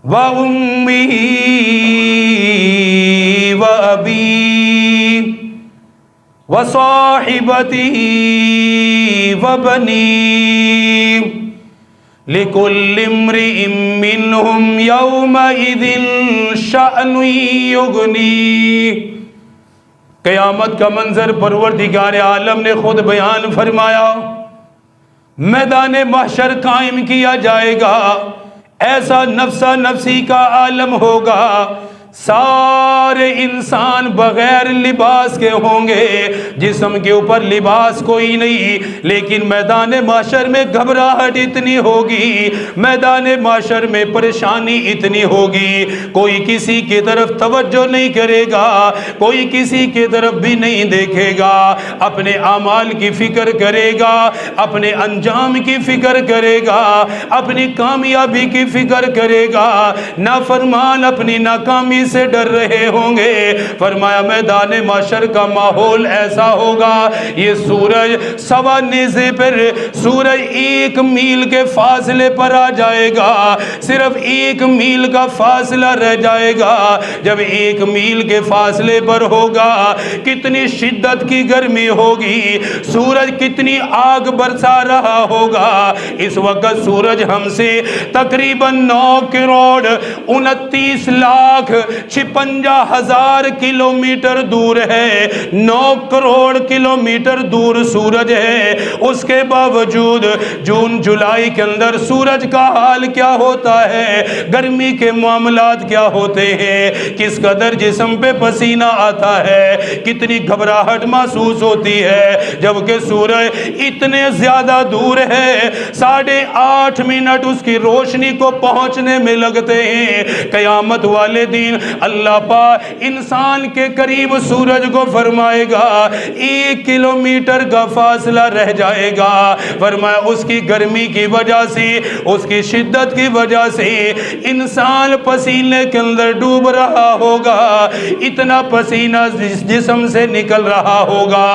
وَأُمِّهِ وَأَبِيهِ وَصَاحِبَتِهِ وَبَنِيهِ لِكُلِّ امْرِئٍ مِّنْهُمْ يَوْمَئِذٍ شَأْنٌ يُغْنِيهِ۔ قیامت کا منظر پروردگار عالم نے خود بیان فرمایا۔ میدان محشر قائم کیا جائے گا، ایسا نفسا نفسی کا عالم ہوگا، سارے انسان بغیر لباس کے ہوں گے، جسم کے اوپر لباس کوئی نہیں، لیکن میدان محشر میں گھبراہٹ اتنی ہوگی، میدان محشر میں پریشانی اتنی ہوگی، کوئی کسی کی طرف توجہ نہیں کرے گا، کوئی کسی کی طرف بھی نہیں دیکھے گا، اپنے اعمال کی فکر کرے گا، اپنے انجام کی فکر کرے گا، اپنی کامیابی کی فکر کرے گا، نافرمان اپنی ناکامی سے ڈر رہے ہوں گے۔ فرمایا میدان محشر کا ماحول ایسا ہوگا، یہ سورج سوا نیزے پر، سورج 1 میل کے فاصلے پر آ جائے گا، صرف 1 میل کا فاصلہ رہ جائے گا۔ جب 1 میل کے فاصلے پر ہوگا، کتنی شدت کی گرمی ہوگی، سورج کتنی آگ برسا رہا ہوگا۔ اس وقت سورج ہم سے تقریباً 9,29,56,000 کلومیٹر دور ہے، 9 کروڑ کلومیٹر دور سورج ہے۔ اس کے باوجود جون جولائی کے اندر سورج کا حال کیا ہوتا ہے، گرمی کے معاملات کیا ہوتے ہیں، کس قدر جسم پہ پسینہ آتا ہے، کتنی گھبراہٹ محسوس ہوتی ہے، جبکہ سورج اتنے زیادہ دور ہے، 8.5 منٹ اس کی روشنی کو پہنچنے میں لگتے ہیں۔ قیامت والے دن اللہ پاک انسان کے قریب سورج کو فرمائے گا 1 کلومیٹر کا فاصلہ رہ جائے گا۔ فرمایا اس کی گرمی کی وجہ سے، اس کی شدت کی وجہ سے انسان پسینے کے اندر ڈوب رہا ہوگا، اتنا پسینہ جسم سے نکل رہا ہوگا،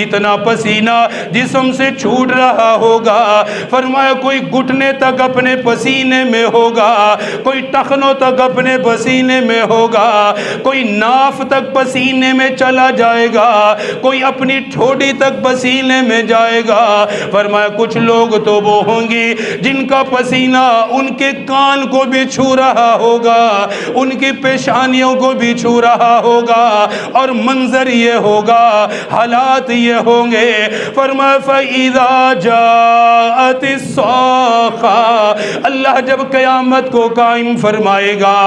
اتنا پسینہ جسم سے چھوٹ رہا ہوگا۔ فرمایا کوئی گھٹنے تک اپنے پسینے میں ہوگا، کوئی ٹخنوں تک اپنے پسینے میں ہوگا، کوئی ناف تک پسینے میں چلا جائے گا، کوئی اپنی ٹھوڑی تک پسینے میں جائے گا۔ فرمایا کچھ لوگ تو وہ ہوں گے جن کا پسینہ ان کے کان کو بھی چھو رہا ہوگا، ان کی پیشانیوں کو بھی چھو رہا ہوگا، اور منظر یہ ہوگا، حالات یہ ہوں گے۔ فرمایا فَإِذَا جَاءَتِ الصَّاخَّةُ، اللہ جب قیامت کو قائم فرمائے گا،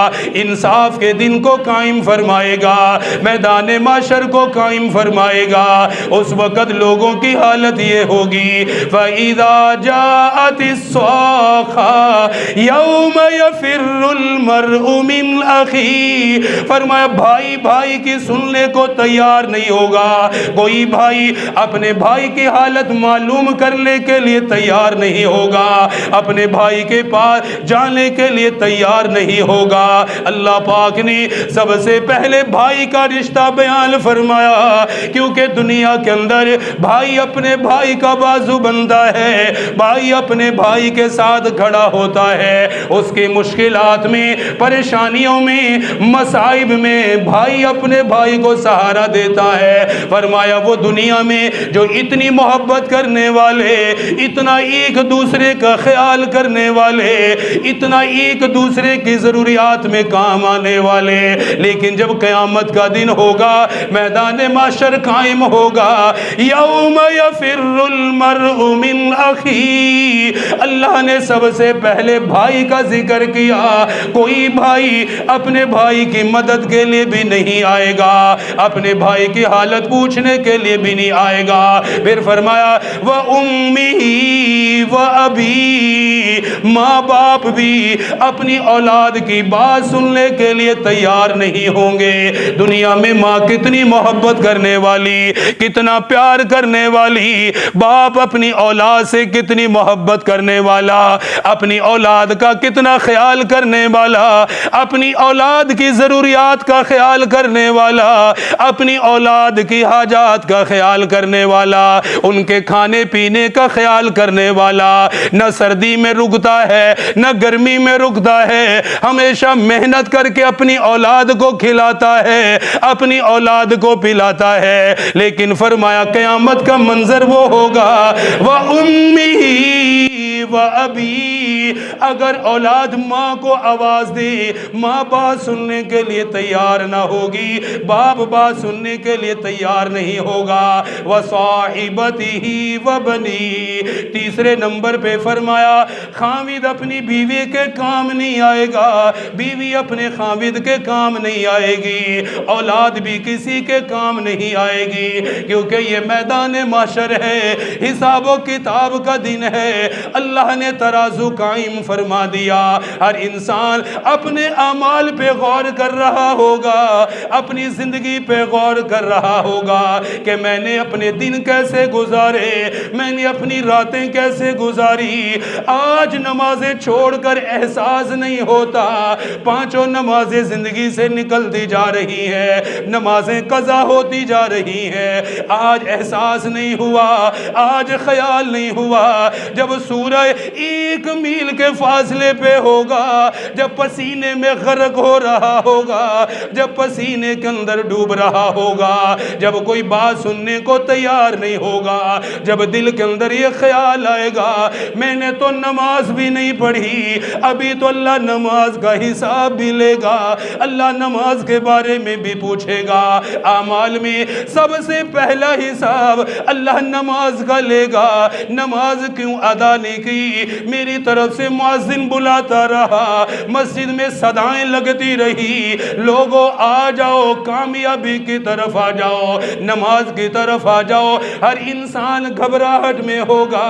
انصاف کے دن کو قائم فرمائے گا، میدان محشر کو قائم فرمائے گا، اس وقت لوگوں کی حالت یہ ہوگی فَإِذَا جَاءَتِ الصَّاخَّةُ يَوْمَ يَفِرُّ الْمَرْءُ مِنْ أَخِيهِ۔ فرمایا بھائی بھائی کی سننے کو تیار نہیں ہوگا، کوئی بھائی اپنے بھائی کی حالت معلوم کرنے کے لیے تیار نہیں ہوگا، اپنے بھائی کے پاس جانے کے لیے تیار نہیں ہوگا۔ اللہ پاک نے سب سے پہلے بھائی کا رشتہ بیان فرمایا، کیونکہ دنیا کے اندر بھائی اپنے بھائی کا بازو بنتا ہے، بھائی اپنے بھائی کے ساتھ کھڑا ہوتا ہے، اس کی مشکلات میں، پریشانیوں میں، مصائب میں بھائی اپنے بھائی کو سہارا دیتا ہے۔ فرمایا وہ دنیا میں جو اتنی محبت کرنے والے، اتنا ایک دوسرے کا خیال کرنے والے، اتنا ایک دوسرے کی ضروریات میں کام آنے والے، لیکن جب قیامت کا دن ہوگا، میدان محشر قائم ہوگا، یوم یفر المرء من اخیہ، اللہ نے سب سے پہلے بھائی کا ذکر کیا۔ کوئی بھائی اپنے بھائی کی مدد کے لیے بھی نہیں آئے گا، اپنے بھائی کی حالت پوچھنے کے لیے بھی نہیں آئے گا۔ پھر فرمایا وَأُمِّهِ وَأَبِيهِ، ماں باپ بھی اپنی اولاد کی بات سننے کے لیے تیار نہیں ہوں گے۔ دنیا میں ماں کتنی محبت کرنے والی، کتنا پیار کرنے والی، باپ اپنی اولاد سے کتنی محبت کرنے والا، اپنی اولاد کا کتنا خیال کرنے والا، اپنی اولاد کی ضروریات کا خیال کرنے والا، اپنی اولاد کی حاجات کا خیال کرنے والا، ان کے کھانے پینے کا خیال کرنے والا، نہ سردی میں رکتا ہے نہ گرمی میں رکتا ہے، ہمیشہ محنت کر کے اپنی اولاد کو کھلاتا ہے، اپنی اولاد کو پلاتا ہے۔ لیکن فرمایا قیامت کا منظر وہ ہوگا وَأُمِّهِ وَأَبِي، اگر اولاد ماں کو آواز دے، ماں بات سننے کے لیے تیار نہ ہوگی، باپ بات سننے کے لیے تیار نہیں ہوگا، وَصَاحِبَتِهِ وَبَنِيهِ، تیسرے نمبر پہ فرمایا خاوند اپنی بیوی کے کام نہیں آئے گا، بیوی اپنے خاوند کے کام نہیں آئے گی، اولاد بھی کسی کے کام نہیں آئے گی، کیونکہ یہ میدان محشر ہے، حساب و کتاب کا دن ہے۔ اللہ نے ترازو قائم فرما دیا، ہر انسان اپنے اعمال پہ غور کر رہا ہوگا، اپنی زندگی پہ غور کر رہا ہوگا کہ میں نے اپنے دن کیسے گزارے، میں نے اپنی راتیں کیسے گزاری۔ آج نمازیں چھوڑ کر احساس نہیں ہوتا، پانچوں نمازیں زندگی سے نکلتی جا رہی ہے، نمازیں قضا ہوتی جا رہی ہیں، آج احساس نہیں ہوا، آج خیال نہیں ہوا۔ جب سورج 1 میل کے فاصلے پہ ہوگا، جب پسینے میں غرق ہو رہا ہوگا، جب پسینے کے اندر ڈوب رہا ہوگا، جب کوئی بات سننے کو تیار نہیں ہوگا، جب دل کے اندر یہ خیال آئے گا میں نے تو نماز بھی نہیں پڑھی، ابھی تو اللہ نماز کا حساب بھی لے گا، اللہ نماز کے بارے میں بھی پوچھے گا، اعمال میں سب سے پہلا حساب اللہ نماز کا لے گا، نماز کیوں ادا نہیں کی، میری طرف سے مؤذن بلاتا رہا، مسجد میں صدائیں لگتی رہی، لوگوں آ جاؤ، کامیابی کی طرف آ جاؤ، نماز کی طرف آ جاؤ، ہر انسان گھبراہٹ میں ہوگا،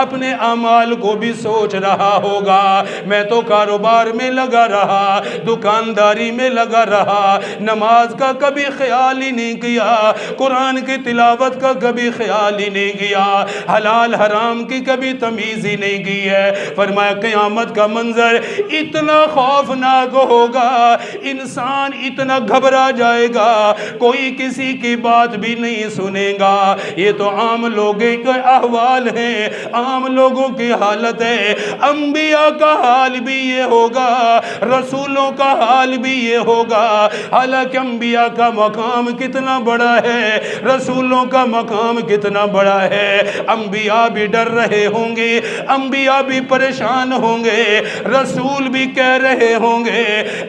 اپنے اعمال کو بھی سوچ رہا ہوگا، میں تو کاروبار میں لگا رہا، دکانداری میں لگا رہا، نماز کا کبھی خیال ہی نہیں کیا، قرآن کی تلاوت کا کبھی خیال ہی نہیں کیا، حلال حرام کی کبھی تمیز ہی نہیں کی ہے۔ فرمایا قیامت کا منظر اتنا خوفناک ہوگا، انسان اتنا گھبرا جائے گا، کوئی کسی کی بات بھی نہیں سنے گا۔ یہ تو عام لوگوں کے احوال ہیں، عام لوگوں کی حالت ہے، انبیاء کا حال بھی یہ ہوگا، رسولوں کا حال بھی یہ ہوگا۔ حالانکہ انبیاء کا مقام کتنا بڑا ہے، رسولوں کا مقام کتنا بڑا ہے، انبیاء بھی ڈر رہے ہوں گے، انبیاء بھی پریشان ہوں گے، رسول بھی کہہ رہے ہوں گے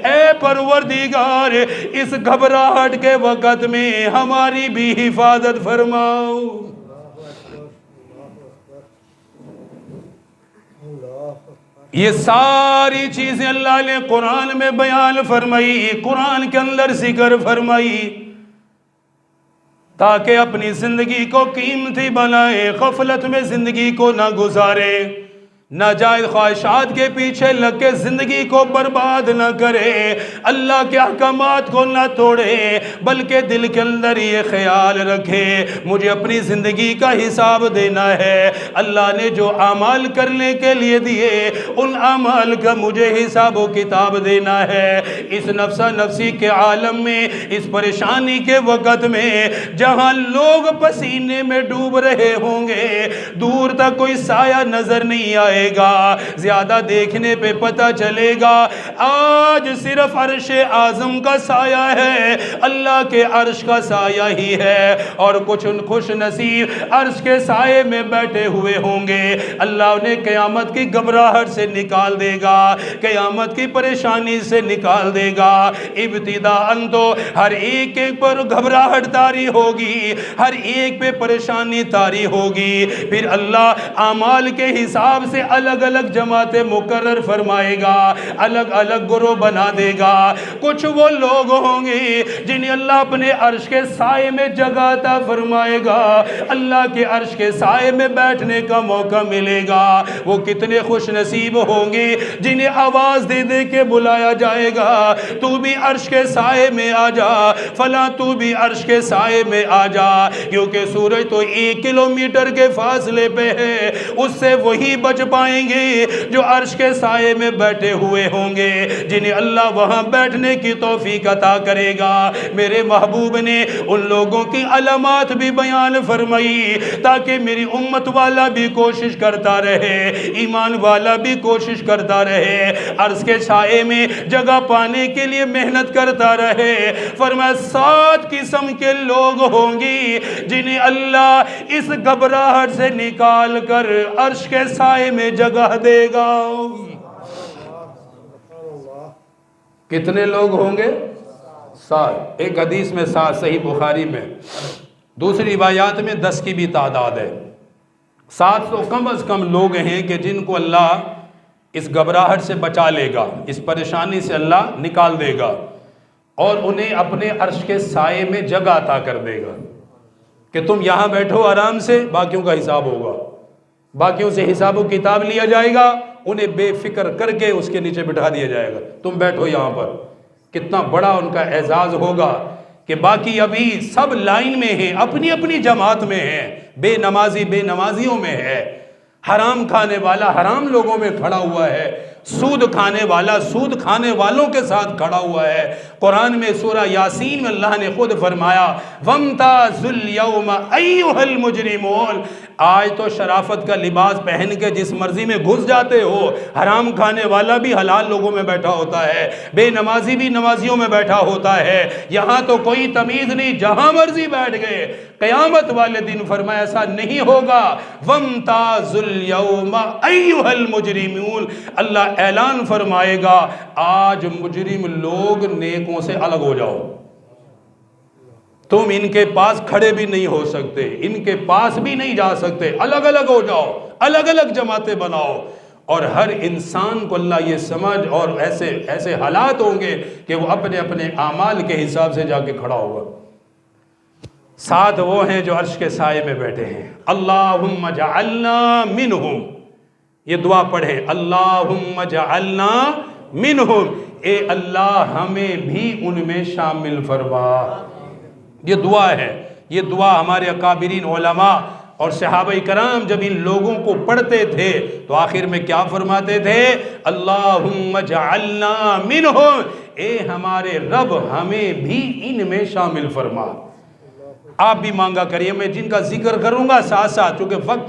اے پروردگار اس گھبراہٹ کے وقت میں ہماری بھی حفاظت فرماؤ۔ یہ ساری چیزیں اللہ نے قرآن میں بیان فرمائی، قرآن کے اندر ذکر فرمائی، تاکہ اپنی زندگی کو قیمتی بنائے، غفلت میں زندگی کو نہ گزارے، ناجائز خواہشات کے پیچھے لگ کے زندگی کو برباد نہ کرے، اللہ کے احکامات کو نہ توڑے، بلکہ دل کے اندر یہ خیال رکھے مجھے اپنی زندگی کا حساب دینا ہے، اللہ نے جو اعمال کرنے کے لیے دیے ان اعمال کا مجھے حساب و کتاب دینا ہے۔ اس نفسا نفسی کے عالم میں، اس پریشانی کے وقت میں جہاں لوگ پسینے میں ڈوب رہے ہوں گے، دور تک کوئی سایہ نظر نہیں آئے گا، زیادہ دیکھنے پہ پتہ چلے گا آج صرف عرش اعظم کا سایہ ہے، اللہ کے عرش کا سایہ ہی ہے، اور کچھ خوش نصیب عرش کے سائے میں بیٹھے ہوئے ہوں گے۔ اللہ انہیں قیامت کی گھبراہٹ سے نکال دے گا، قیامت کی پریشانی سے نکال دے گا۔ ابتداءً تو ہر ایک پر گھبراہٹ طاری ہوگی، ہر ایک پہ پریشانی طاری ہوگی، پھر اللہ اعمال کے حساب سے الگ الگ جماعتیں مقرر فرمائے گا، الگ الگ گروہ بنا دے گا۔ کچھ وہ لوگ ہوں گے جنہیں اللہ اپنے عرش کے سائے میں جگہ عطا فرمائے گا، اللہ کے عرش کے سائے میں بیٹھنے کا موقع ملے گا۔ وہ کتنے خوش نصیب ہوں گے جنہیں آواز دے دے کے بلایا جائے گا، تو بھی عرش کے سائے میں آ جا، فلاں تو بھی عرش کے سائے میں آ جا، کیونکہ سورج تو 1 کلومیٹر کے فاصلے پہ ہے۔ اس سے وہی بچ پائیں گے جو عرش کے سائے میں بیٹھے ہوئے ہوں گے، جنہیں اللہ وہاں بیٹھنے کی توفیق عطا کرے گا۔ میرے محبوب نے ان لوگوں کی علامات بھی بیان فرمائی تاکہ میری امت والا بھی کوشش کرتا رہے، ایمان والا بھی کوشش کرتا رہے، عرش کے سائے میں جگہ پانے کے لیے محنت کرتا رہے۔ فرمایا 7 قسم کے لوگ ہوں گی جنہیں اللہ اس گھبراہٹ سے نکال کر عرش کے سائے میں جگہ دے گا۔ کتنے لوگ ہوں گے؟ 7۔ ایک حدیث میں 7 صحیح بخاری میں، دوسری روایات میں 10 کی بھی تعداد ہے۔ 7 تو کم از کم لوگ ہیں کہ جن کو اللہ اس گھبراہٹ سے بچا لے گا، اس پریشانی سے اللہ نکال دے گا اور انہیں اپنے عرش کے سائے میں جگہ عطا کر دے گا کہ تم یہاں بیٹھو آرام سے، باقیوں کا حساب ہوگا، باقیوں سے حساب و کتاب لیا جائے گا، انہیں بے فکر کر کے اس کے نیچے بٹھا دیا جائے گا، تم بیٹھو یہاں پر۔ کتنا بڑا ان کا اعزاز ہوگا کہ باقی ابھی سب لائن میں ہیں، اپنی اپنی جماعت میں ہیں، بے نمازی بے نمازیوں میں ہے، حرام کھانے والا حرام لوگوں میں کھڑا ہوا ہے، سود کھانے والا سود کھانے والوں کے ساتھ کھڑا ہوا ہے۔ قرآن میں سورہ یاسین میں اللہ نے خود فرمایا وَامْتَازُوا الْيَوْمَ أَيُّهَا الْمُجْرِمُونَ، آج تو شرافت کا لباس پہن کے جس مرضی میں گھس جاتے ہو، حرام کھانے والا بھی حلال لوگوں میں بیٹھا ہوتا ہے، بے نمازی بھی نمازیوں میں بیٹھا ہوتا ہے، یہاں تو کوئی تمیز نہیں، جہاں مرضی بیٹھ گئے۔ قیامت والے دن فرمایا ایسا نہیں ہوگا، وَامْتَازُوا الْيَوْمَ أَيُّهَا الْمُجْرِمُونَ، اللہ اعلان فرمائے گا آج مجرم لوگ نیکوں سے الگ ہو جاؤ، تم ان کے پاس کھڑے بھی نہیں ہو سکتے، ان کے پاس بھی نہیں جا سکتے، الگ الگ ہو جاؤ، الگ الگ جماعتیں بناؤ۔ اور ہر انسان کو اللہ یہ سمجھ اور ایسے حالات ہوں گے کہ وہ اپنے اپنے اعمال کے حساب سے جا کے کھڑا ہوگا۔ 7 وہ ہیں جو عرش کے سائے میں بیٹھے ہیں۔ اللہم اجعلنا منہم، یہ دعا پڑھیں، اللہم اجعلنا منہم، اے اللہ ہمیں بھی ان میں شامل فرما۔ یہ دعا ہے، یہ دعا ہمارے اکابرین علماء اور صحابہ کرام جب ان لوگوں کو پڑھتے تھے تو آخر میں کیا فرماتے تھے؟ اللہم اجعلنا منہم، اے ہمارے رب ہمیں بھی ان میں شامل فرما۔ آپ بھی مانگا کریے، میں جن کا ذکر کروں گا ساتھ ساتھ، چونکہ وقت